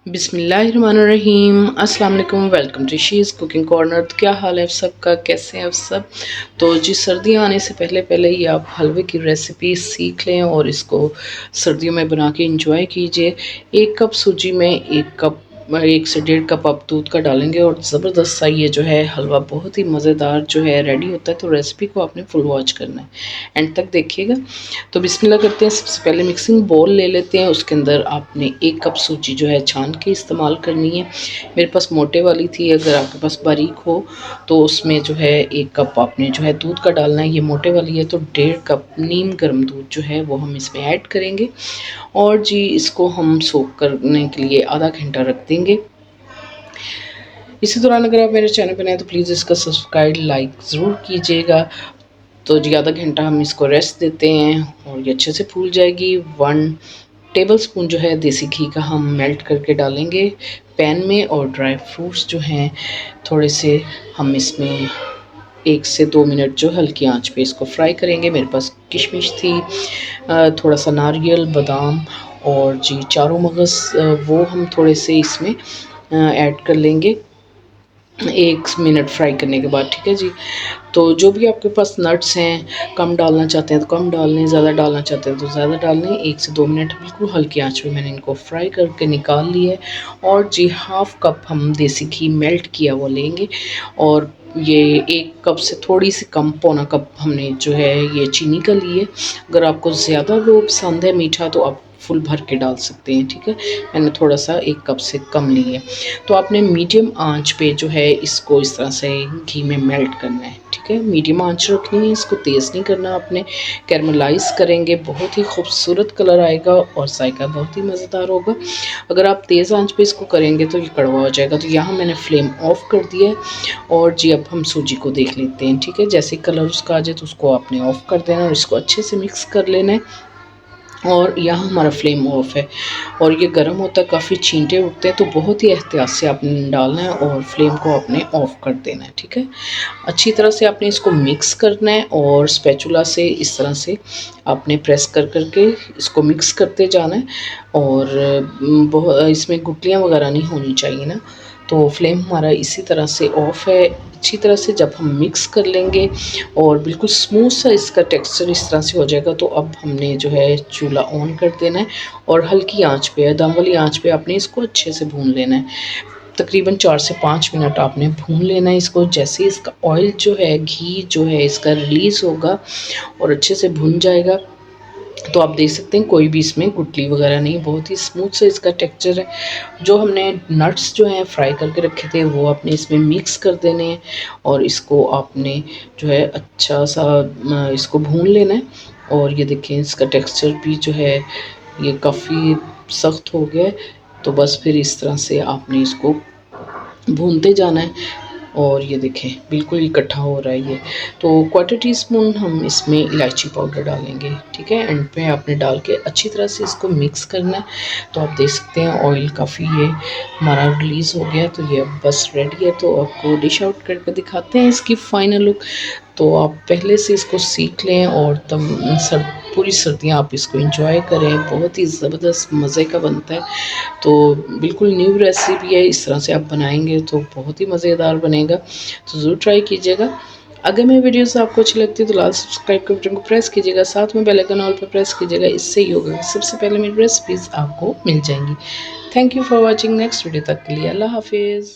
बिस्मिल्लाहिर्रहमानिर्रहीम। अस्सलाम वालेकुम। Welcome to she's cooking corner. तो क्या हाल है आप सबका, कैसे हैं आप सब। तो जी सर्दियाँ आने से पहले पहले ही आप हलवे की रेसिपी सीख लें और इसको सर्दियों में बना के इंजॉय कीजिए। 1 कप सूजी में 1 से 1.5 कप आप दूध का डालेंगे और ज़बरदस्त सा ये जो है हलवा बहुत ही मज़ेदार जो है रेडी होता है। तो रेसिपी को आपने फुल वॉच करना है, एंड तक देखिएगा। तो बिस्मिल्लाह करते हैं। सबसे पहले मिक्सिंग बोल ले लेते हैं, उसके अंदर आपने 1 कप सूजी जो है छान के इस्तेमाल करनी है। मेरे पास मोटे वाली थी, अगर आपके पास बारीक हो तो उसमें जो है 1 कप आपने जो है दूध का डालना है। ये मोटे वाली है तो 1.5 कप नीम गर्म दूध जो है वो हम इसमें ऐड करेंगे और जी इसको हम सोक करने के लिए आधा घंटा रख देंगे। इसी दौरान अगर आप मेरे चैनल पर नए हैं तो प्लीज़ इसका सब्सक्राइब लाइक ज़रूर कीजिएगा। तो जी आधा घंटा हम इसको रेस्ट देते हैं और ये अच्छे से फूल जाएगी। 1 टेबलस्पून जो है देसी घी का हम मेल्ट करके डालेंगे पैन में, और ड्राई फ्रूट्स जो हैं थोड़े से हम इसमें 1 से 2 मिनट जो हल्की आंच पे इसको फ्राई करेंगे। मेरे पास किशमिश थी, थोड़ा सा नारियल, बादाम और जी चारों मगज़, वो हम थोड़े से इसमें ऐड कर लेंगे 1 मिनट फ्राई करने के बाद। ठीक है जी। तो जो भी आपके पास नट्स हैं, कम डालना चाहते हैं तो कम डाल लें, ज़्यादा डालना चाहते हैं तो ज़्यादा डाल लें। 1 से 2 मिनट बिल्कुल हल्की आंच पे मैंने इनको फ्राई करके निकाल लिया है। और जी 1/2 कप हम देसी घी मेल्ट किया वो लेंगे, और ये 1 कप से थोड़ी सी कम, पौना 1 कप हमने जो है ये चीनी का ली है। अगर आपको ज़्यादा वो पसंद है मीठा तो आप फुल भर के डाल सकते हैं। ठीक है, मैंने थोड़ा सा 1 कप से कम ली है। तो आपने मीडियम आंच पे जो है इसको इस तरह से घी में मेल्ट करना है। ठीक है, मीडियम आंच रखनी है, इसको तेज़ नहीं करना आपने। कैरमलाइज़ करेंगे, बहुत ही खूबसूरत कलर आएगा और जायका बहुत ही मज़ेदार होगा। अगर आप तेज़ आंच पे इसको करेंगे तो ये कड़वा हो जाएगा। तो यहाँ मैंने फ्लेम ऑफ कर दिया है और जी अब हम सूजी को देख लेते हैं। ठीक है, जैसे ही कलर उसका आ जाए तो उसको आपने ऑफ़ कर देना और इसको अच्छे से मिक्स कर लेना है। और यहाँ हमारा फ्लेम ऑफ है और ये गर्म होता है, काफ़ी छींटे उठते हैं, तो बहुत ही एहतियात से आपने डालना है और फ्लेम को आपने ऑफ़ कर देना है। ठीक है, अच्छी तरह से आपने इसको मिक्स करना है और स्पैचुला से इस तरह से आपने प्रेस कर करके इसको मिक्स करते जाना है। और इसमें गुठलियाँ वगैरह नहीं होनी चाहिए ना। तो फ्लेम हमारा इसी तरह से ऑफ़ है। अच्छी तरह से जब हम मिक्स कर लेंगे और बिल्कुल स्मूथ सा इसका टेक्सचर इस तरह से हो जाएगा, तो अब हमने जो है चूल्हा ऑन कर देना है और हल्की आंच पे, दम वाली आंच पे आपने इसको अच्छे से भून लेना है। तकरीबन 4 से 5 मिनट आपने भून लेना है इसको। जैसे इसका ऑयल जो है, घी जो है इसका रिलीज़ होगा और अच्छे से भुन जाएगा, तो आप देख सकते हैं कोई भी इसमें गुठली वगैरह नहीं, बहुत ही स्मूथ से इसका टेक्सचर है। जो हमने नट्स जो हैं फ्राई करके रखे थे वो आपने इसमें मिक्स कर देने हैं और इसको आपने जो है अच्छा सा इसको भून लेना है। और ये देखें इसका टेक्सचर भी जो है ये काफ़ी सख्त हो गया है। तो बस फिर इस तरह से आपने इसको भूनते जाना है और ये देखें बिल्कुल इकट्ठा हो रहा है ये। तो 1/4 टीस्पून हम इसमें इलायची पाउडर डालेंगे। ठीक है, एंड पे आपने डाल के अच्छी तरह से इसको मिक्स करना है। तो आप देख सकते हैं ऑयल काफ़ी ये हमारा रिलीज़ हो गया, तो ये अब बस रेडी है। तो आपको डिश आउट करके दिखाते हैं इसकी फ़ाइनल लुक। तो आप पहले से इसको सीख लें और तब पूरी सर्दियाँ आप इसको एंजॉय करें, बहुत ही ज़बरदस्त मज़े का बनता है। तो बिल्कुल न्यू रेसिपी है, इस तरह से आप बनाएंगे तो बहुत ही मज़ेदार बनेगा। तो ज़रूर ट्राई कीजिएगा। अगर मेरी वीडियोस आपको अच्छी लगती है तो लाल सब्सक्राइब के बटन को प्रेस कीजिएगा, साथ में बेल आइकन ऑल पर प्रेस कीजिएगा। इससे ही होगा सबसे पहले मेरी रेसिपीज़ आपको मिल जाएंगी। Thank you for watching. Next video तक के लिए अल्लाह हाफिज़।